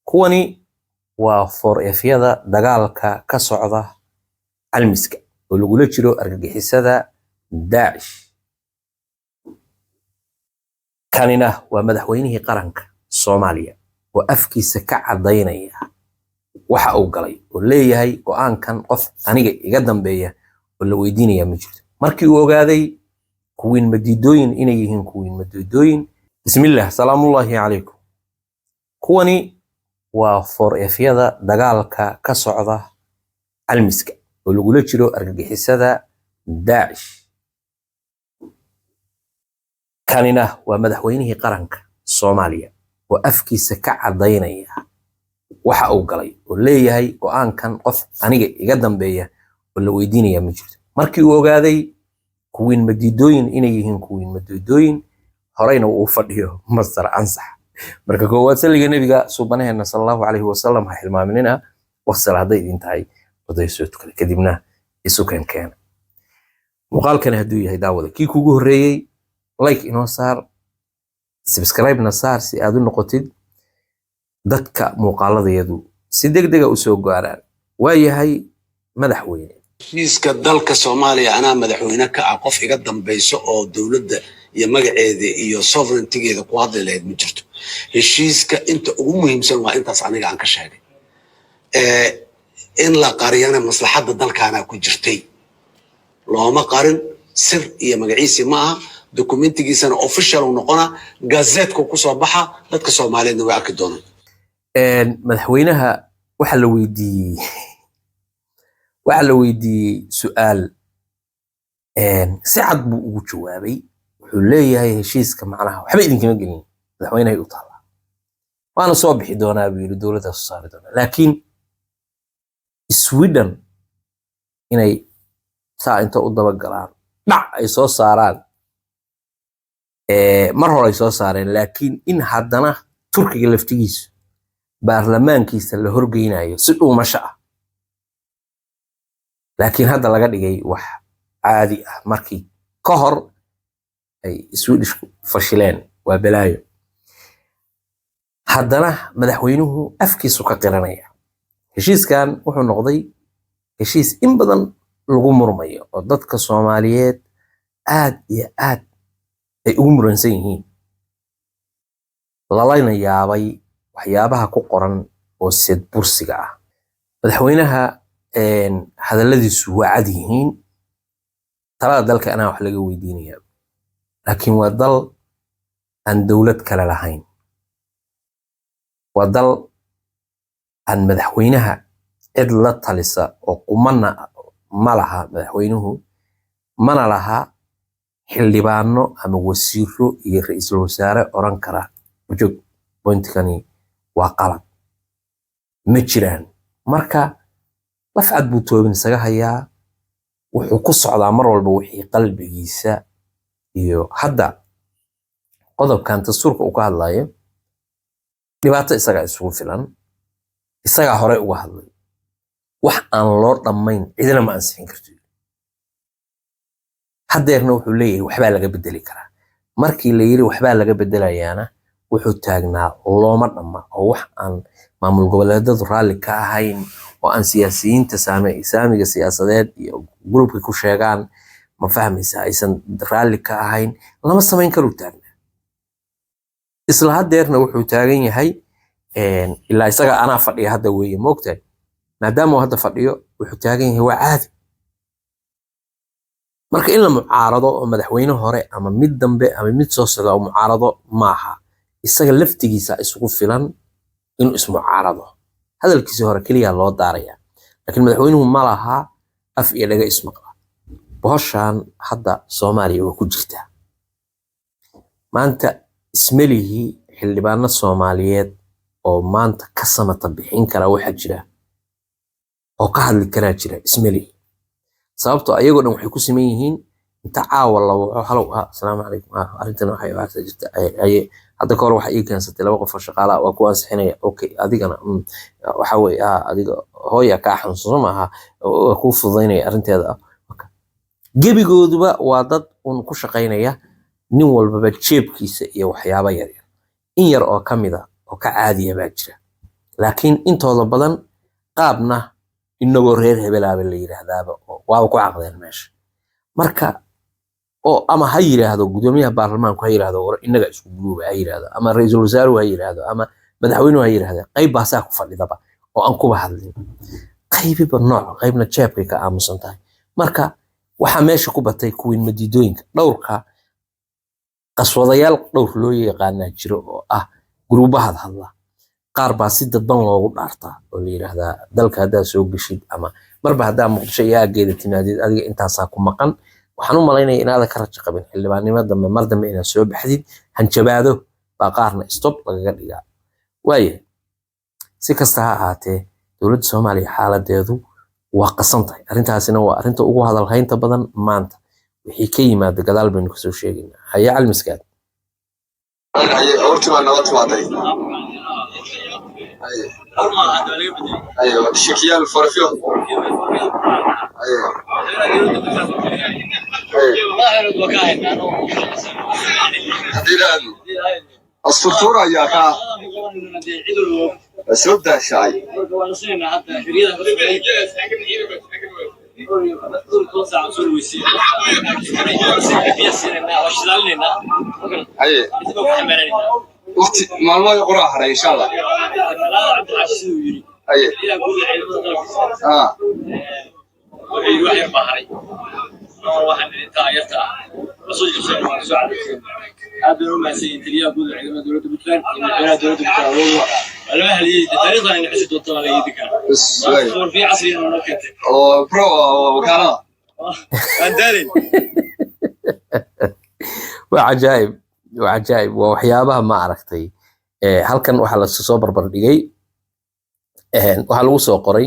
kuwani waa foorefyada dagaalka ka socda calmiska oo lagula jiro argagixisada Daesh. kanina waa madaxweynihii qaranka Soomaaliya oo afkiisa ka cadeynaya waxa uu galay oo leeyahay go'aankan qof aniga iga dambeeya oo la weydiinaya ma jirto. markii uu ogaaday kuwiin madiidooyin inay yihiin kuwiin madiidooyin, bismillaah salaamullaahi calaykum. kuwani waa foorefyada dagaalka ka socda calmiska oo lagula jiro argagixisada Daesh. kanina waa madaxweynihii qaranka Soomaaliya oo afkiisa ka cadeynaya waxa uu galay oo leeyahay go'aankan qof aniga iga dambeeya oo la weydiinaya ma jirto. markii uu ogaaday kuwiin madiidooyin inay yihiin kuwiin madiidooyin, horeyna uu fadhiyo masar ansax. marka koowaad saliga nabiga subhanahu sallallahu alayhi wasallam ha hilmaaminina waqsal haday idin tahay wadayso tukale kadibna isu keen muuqaalkan haduu yahay daawada kii kugu horeeyay like inoo saar, subscribe na saar si aad u noqotid dadka muuqaaladayadu si degdeg ah u soo gaaraan. waa yahay madaxweyne heshiiska dalka Soomaaliya ana madaxweyne ka ah qof iga dambayso oo dawladda iyo magaceeda iyo sovereignty-geeda ku hadli lahayd ma jirto. heshiiska inta ugu muhiimsan waa intaas aniga aan ka sheegay in la qariyana maslaxadda dalkaana ku jirtay, looma qarin sir iyo magaciisi ma aha. dokumentigiisana official uu noqona gazeetka ku soo baxa dadka Soomaaliyeedna way arki doonaan. madaxweynaha waxa la weydiiyey su'aal si cad buu ugu jawaabay. wuxuu leeyahay heshiiska macnaha waxba idinkama gelin, madaxweynaha u taala waana soo bixi doonaa buu yiri, dawladda soo saari doonaa. laakiin Sweden inay saa inta u daba galaan dhac ay soo saaraan mar hore ay soo saareen, laakiin in haddana Turkiga laftigiisa baarlamaankiisa la horgeynayo si dhuumasho ah, laakiin hadda laga dhigay wax caadi ah markii ka hor ay Swedish fashileen. waa balaayo. haddana madaxweynuhu afkiisu ka qiranaya. heshiiskan wuxuu noqday heshiis in badan lagu murmayo oo dadka Soomaaliyeed aad iyo aad ay ugu muransan yihiin, lalana yaabay waxyaabaha ku qoran oo sid bursiga ah. madaxweynaha hadalladiisu waa cad yihiin, talada dalka ana wax laga weydiinaya, laakiin waa dal aan dawlad kale lahayn. waa dal aan madaxweynaha cid la talisa oo qumana ma laha madaxweynuhu, mana laha xildhibaano ama wasiiro iyo ra'iisul wasaare oran kara wajog pointkani waa qalad ma jiraan. marka lafcad buu toobin isaga hayaa, wuxuu ku socdaa mar walba wixii qalbigiisa. iyo hadda qodobkan dastuurka uu ka hadlayo dhibaato isaga isugu filan, isaga hore uga hadlay wax aan loo dhamayn cidina ma ansixin karto. hadeerna wuxuu leeyahay waxba laga bedeli karaa. markii la yiri waxba laga bedelayaana wuxuu taagnaa looma dhama oo wax aan maamul goboleedyadu raalli ka ahayn oo aan siyaasiyiinta saamiga siyaasadeed iyo groupka ku sheegaan ma fahmaysa aysan raalli ka ahayn lama samayn karo taagnaa. isla hadeerna wuxuu taagan yahay ilaa isaga ana fadhiya hadda weeye moogtay, maadaama uu hadda fadhiyo wuxuu taagan yahay waa caadi. marka in la mucaarado oo madaxweyne hore ama mid dambe ama mid soo socda oo mucaarado maaha, isaga laftigiisa isugu filan inuu ismucaarado. hadalkiisa hore kaliya loo daaraya, laakiin madaxweynuhu ma laha af iyo dhaga ismaqla. booshan hadda Soomaaliya waa ku jirtaa. maanta ismalihi xildhibaano Soomaaliyeed oo maanta ka samata bixin kara waxa jira oo ka hadli kara jira ismalihi. sababtoo ayagoo dhan waxay ku siman yihiin inta caawa la waco halow assalaamu calaykum arrintan waxay waxa jirta hadda ka hor waxa ii keensatay laba qof oo shaqaale ah waa ku ansixinaya. okay adigana waxa weey adiga hooya ka xanuunsan maaha oo ku fududeynaya arrinteeda. gebigooduba waa dad ku shaqeynaya nin walba jeebkiisa iyo waxyaabo yar yar in yar oo kamida oo ka caadiya baa jira. laakiin intooda badan qaabna inagoo reer hebelaaba la yiraahdaaba oo waaba ku caqdeen meesha marka oo ama ha yiraahdo gudoomiyaha baarlamaanku ha yiraahdo war inaga isku guluuba ha yiraahdo ama ra'iisul wasaaruhu ha yiraahdo ama madaxweynuhu ha yiraahdo qayb baasaa ku fadhidaba oo aan kuba hadlin qaybiba nooc qaybna jeebkay ka aamusan tahay marka waxa meesha ku batay kuwiin madiidooyinka dhowrka qaswadayaal dhowr loo yaqaanaa jiro oo ah guruubaha hadla qaar baa si dadban loogu dhaartaa oo la yiraahdaa dalka haddaa soo geshid ama marba haddaa muqdisho iyo aageeda timaadid adiga intaasaa ku maqan waxaan u malaynaya inaada ka rajo qabin xildhibaannimo dambe mar dambe inaad soo baxdid hanjabaado baa qaarna stop lagaga dhigaa waaye si kasta ha ahaatee dowladda soomaaliya xaaladeedu waa qasan tahay arrintaasina waa arrinta ugu hadalhaynta badan maanta wixii ka yimaada gadaal baynu kasoo sheegaynaa haya calmiskaad horti baa nala timaaday ايوه شكيال فرفيو ايوه السطورة يا كا سودا شاي وقت ما يقرأ إن شاء الله. أيه. وعجائب وعجائب وحيابها ما عرفتي halkan waxa la soo barbar dhigay waxa lagu soo qoray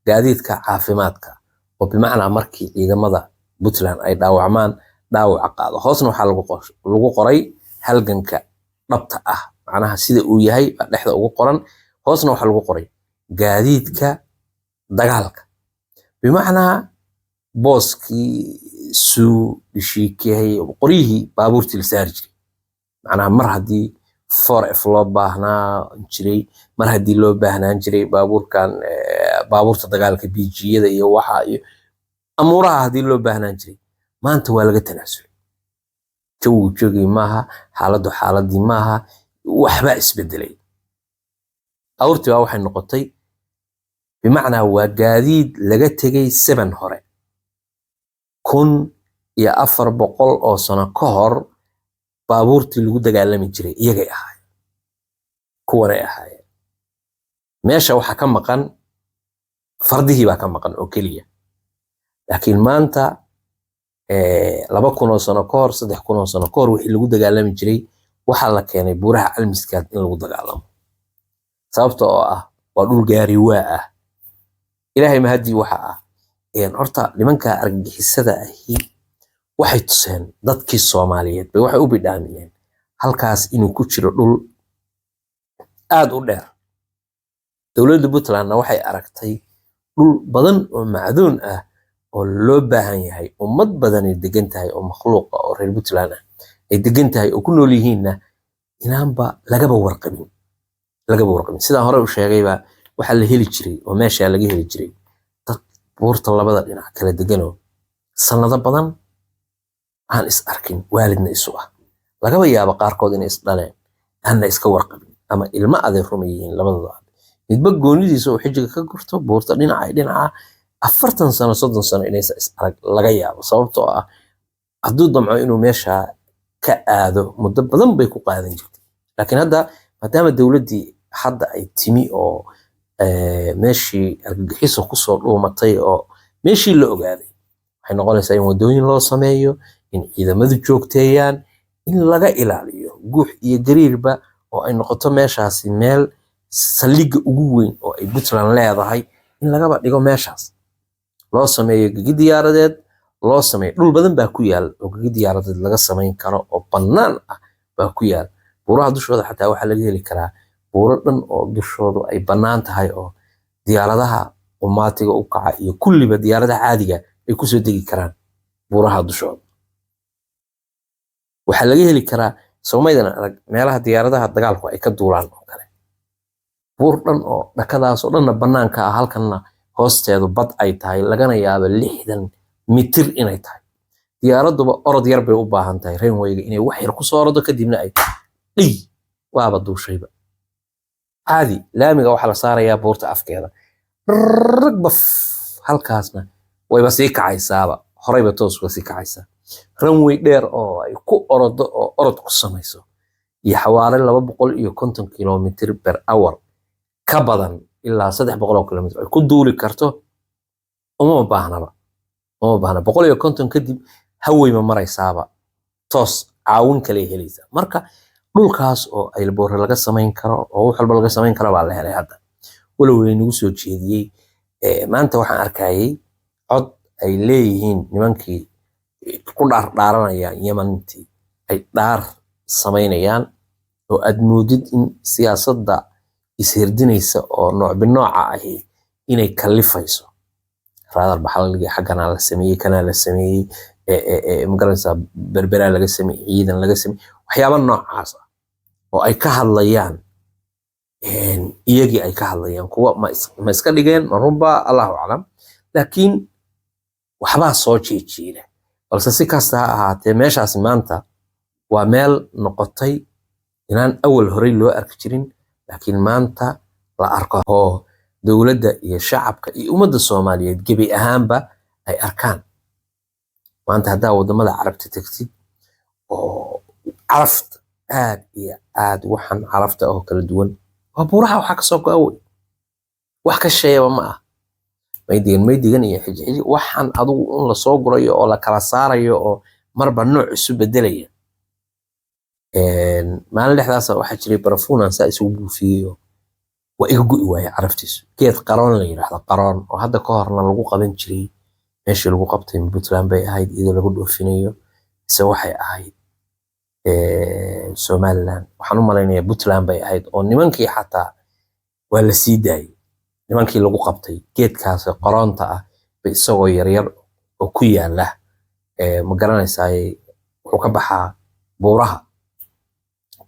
gaadiidka caafimaadka oo bimacnaa markii ciidamada Puntland ay dhaawacmaan dhaawac qaado hoosna waxa lagu qoray halganka dhabta ah macnaha sida uu yahay dhexda ugu qoran hoosna waxa lagu qoray gaadiidka dagaalka bimacnaa booskii suu dhishikay qorihii baabuurtii la saari jiray macnaha mar haddii forf loo baahnaa jiray mar haddii loo baahnaan jiray baabuurta dagaalka bijiyada iyo waxa iyo amuuraha haddii loo baahnaan jiray maanta waa laga tanaasulay joogii maaha xaaladii maaha waxba isbedelay awrtii baa waxay noqotay bimacnaa waa gaadiid laga tegay 7 hore 1400 oo sano ka hor baabuurtii lagu dagaalami jiray iyagay ahaayeen kuwanay ahaayeen meesha waxa ka maqan fardihii baa ka maqan oo keliya laakiin maanta 2000 sano ka hor 3000 sano ka hor wixii lagu dagaalami jiray waxa la keenay buuraha calmiskaad in lagu dagaalamo sababta oo ah waa dhul gaari waa ah ilaahay ma hadii waxa ah horta nimanka argagixisada ahi waxay tuseen dadkii Soomaaliyeed bay waxay u bidhaamiyeen halkaas inuu ku jiro dhul aad u dheer dowladda Puntlandna waxay aragtay dhul badan oo macduun ah oo loo baahan yahay ummad badan ay degan tahay oo makhluuq ah oo reer Puntland ah ay degan tahay oo ku nool yihiinna inaanba lagaba warqabin sidaan hore u sheegayba waxa la heli jiray oo meesha laga heli jiray dad buurta labada dhinac kala deganoo sanado badan aan is arkin waalidna isu ah lagaba yaabo qaarkood inay is dhaleen aanna iska warqabin ama ilma adeer rumayeen labadooda midba goonidiisa oo xijiga ka gurto buurta dhinaca 40 sano 30 sano inay is arag laga yaabo sababtoo ah hadduu damco inuu meesha ka aado muddo badan bay ku qaadan jirtay laakiin hadda maadaama dawladdii hadda ay timi oo meeshii argagixiso ku soo dhuumatay oo meeshii la ogaaday waxay noqonaysaa in wadooyin loo sameeyo in ciidamadu joogteeyaan in laga ilaaliyo guux iyo gariirba oo ay noqoto meeshaasi meel saldhigga ugu weyn oo ay Puntland leedahay in lagaba dhigo meeshaas loo sameeyo gigi diyaaradeed loo sameeyo dhul badan baa ku yaal oo gigi diyaaradeed laga sameyn karo oo bannaan ah baa ku yaal buuraha dushooda xataa waxaa laga heli karaa buuro dhan oo dushoodu ay bannaan tahay oo diyaaradaha qumaatiga u kaca iyo kulliba diyaaradaha caadiga ay ku soo degi karaan buuraha dushooda waxaa laga heli karaa Soomaalidan arag meelaha diyaaradaha dagaalku ay ka duulaan oo kale buur dhan oo dhakadaas oo dhanna bannaanka ah halkanna hoosteedu bad ay tahay lagana yaabo 60 mitir inay tahay diyaaraduba orod yar bay u baahan tahay runwayga inay wax yar ku soo ordo kadibna ay dhig waaba duushayba caadi laamiga waxa la saarayaa buurta afkeeda ragbaf halkaasna wayba sii kacaysaaba horeyba toos uga sii kacaysaa runway dheer oo ay ku orodo oo orod ku samayso iyo xawaare 250 kilomitir per hour ka badan ilaa 300 kilomitir ay ku duuli karto uma baahnaba 150 kadib haway ma maraysaaba toos caawin kale helaysa marka dhulkaas oo ay boor laga samayn karo oo wax walba laga samayn karo baa la helay hadda walow ay nagu soo jeediyay maanta waxaan arkayay cod ay leeyihiin nimankii ku dhaaranaya Yementii ay dhaar samaynayaan oo aad moodid in siyaasadda ishirdinaysa oo nooc binooca ah inay kalifayso raadar baxaligi xaqana la sameeyay kana la sameeyay magaranaysa berbera laga sameeyay ciidan laga sameeyay waxyaabo noocaas ah oo ay ka hadlayaan iyagii ay ka hadlayaan kuwa ma iska dhigeen marunba Allahu a'lam laakiin waxba soo jeejeeda balse si kasta ha ahaatee meeshaas maanta waa meel noqotay inaan awal horey loo arki jirin laakiin maanta la arko oo dawladda iyo shacabka iyo ummadda Soomaaliyeed gabi ahaanba ay arkaan maanta hadaa wadamada carabta tagtid oo carafta aad iyo aad waxan carafta oo kala duwan waa buuraha waxa ka soo go'ay wax ka sheeyaba ma ah maydigan iyo xijij waxan adigu in la soo gurayo oo la kala saarayo oo marba nooc isu bedelaya maalin dhexdaas waxa jiray barafuun aan saa isugu buufiyo waa iga go'i waaya caraftiisu geed qaroon la yiraahdo qaroon oo hadda ka horna lagu qaban jiray meeshii lagu qabtay Puntland bay ahayd iyadoo lagu dhoofinayo se waxay ahayd Somaliland waxaan u maleynayaa Puntland bay ahayd oo nimankii xataa waa la sii daayay nimankii lagu qabtay geedkaas qaroonta ah bay isagoo yar yar oo ku yaala ma garanaysaa wuxuu ka baxaa buuraha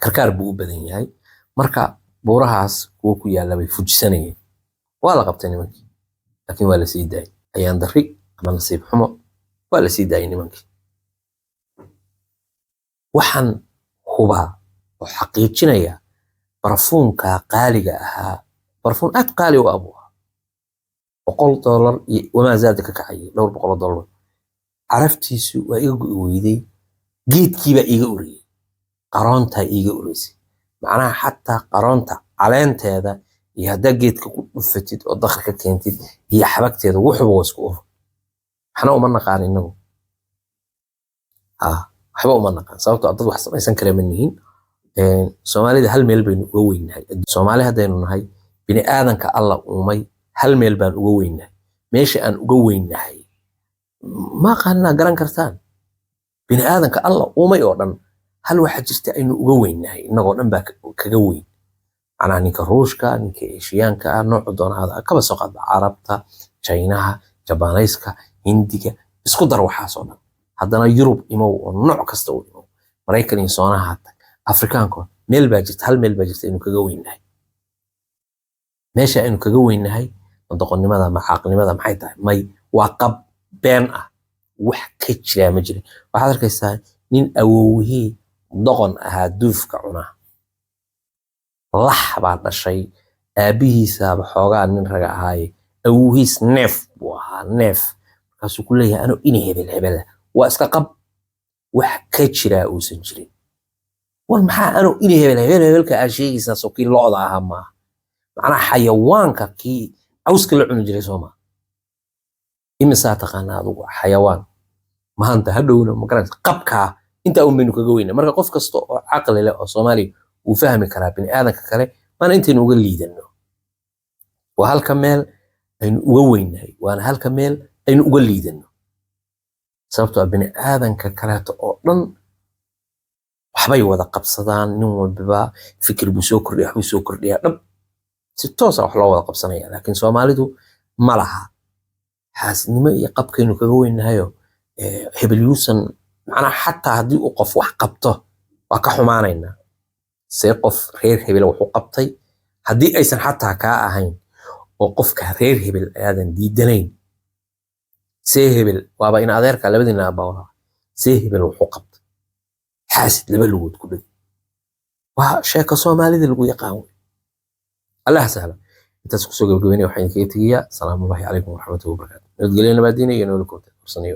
karkaar buu u badan yahay marka buurahaas kuwa ku yaala bay fujisanayeen waa la qabtay nimankii laakiin waa la sii daayay ayaan dari ama nasiib xumo waa la sii daayay nimankii waxaan hubaa oo xaqiijinaya barafuunka qaaliga ahaa barafuun aad qaali u abu $100 iyo wama zaad ka kacay $200 caraftiisu waa iga go'i weyday geedkiiba iga uriyay qaroonta iga urisay macnaha xataa qaroonta caleenteeda iyo hadaa geedka ku dhufatid oo dakhar ka keentid iyo xabagteeda wuxuu isku ur waxna uma naqaan inagu waxba uma naqaan sababtoo dad wax samaysan kara manihin Soomaalida hal meel baynu uga weynahay Soomaali hadaynu nahay bini aadanka alla uumay hal meel baan uga weynahay meesha aan uga weynahay ma qaanna garan kartaan bini aadanka alla uumay oo dhan hal waxa jirta aynu uga weynahay inagoo dhan baa kaga weyn ana ninka ruushka ninka eeshiyaanka nooc doonada kaba soo qaad carabta Chinaha Japanese-ka Hindiga isku dar waxa soo dhan haddana Yurub imo oo nooc kasta oo imo Mareykan iyo Soonaha Afrikaanka meel baa jirta hal meel baa jirta inuu kaga weynahay meesha aynu kaga weynahay doqonnimada maxaqnimada maxay tahay may waa qab been ah wax ka jira ma jira waxaad arkaysaa nin awowhii doqon ahaa duufka cunaa lax baa dhashay aabihiisa xoogaa nin raga ahaay awowhiis neef buu ahaa neef markaasuu ku leeyahay anoo inay hebel waa iska qab wax ka jira uusan jirin war maxaa anoo inay hebelka aa sheegaysaa soo kii lo'da ahaa maaha macnaha xayawaanka kii cawska la cuni jiray Soomaa imisaa taqaanaa adigu xayawaan maanta hadhowna ma garanaysa qabka inta uu menu kaga weynaa marka qof kasto oo aqli leh oo Soomaali uu fahmi karaa bini aadanka kale maana intaan uga liidano waa halka meel aynu uga weynahay waana halka meel aynu uga liidano sababtoo bini aadanka kale oo dhan waxbay wada qabsadaan nin walba fikir buu soo kordhiyaa dhab si toos ah wax loo wada qabsanaya laakiin Soomaalidu ma laha xaasnimo iyo qabkaynu kaga weynahayo hebel yuusan macnaha xataa haddii uu qof wax qabto waa ka xumaanaynaa see qof reer hebel wuxuu qabtay haddii aysan xataa kaa ahayn oo qofka reer hebel aadan diidanayn see hebel waaba in adeerka labadiina aabaa see hebel wuxuu qabta xaasid laba lugood ku dhig waa sheeko soomaalida lagu yaqaan wey allah sahla intaas kusoo gabagabeynaya waxaan idinkaga tegayaa salaamu allahi calaykum waraxmatullahi wabarakaatu nabadgelyo nabaadiina iyo nolol koobta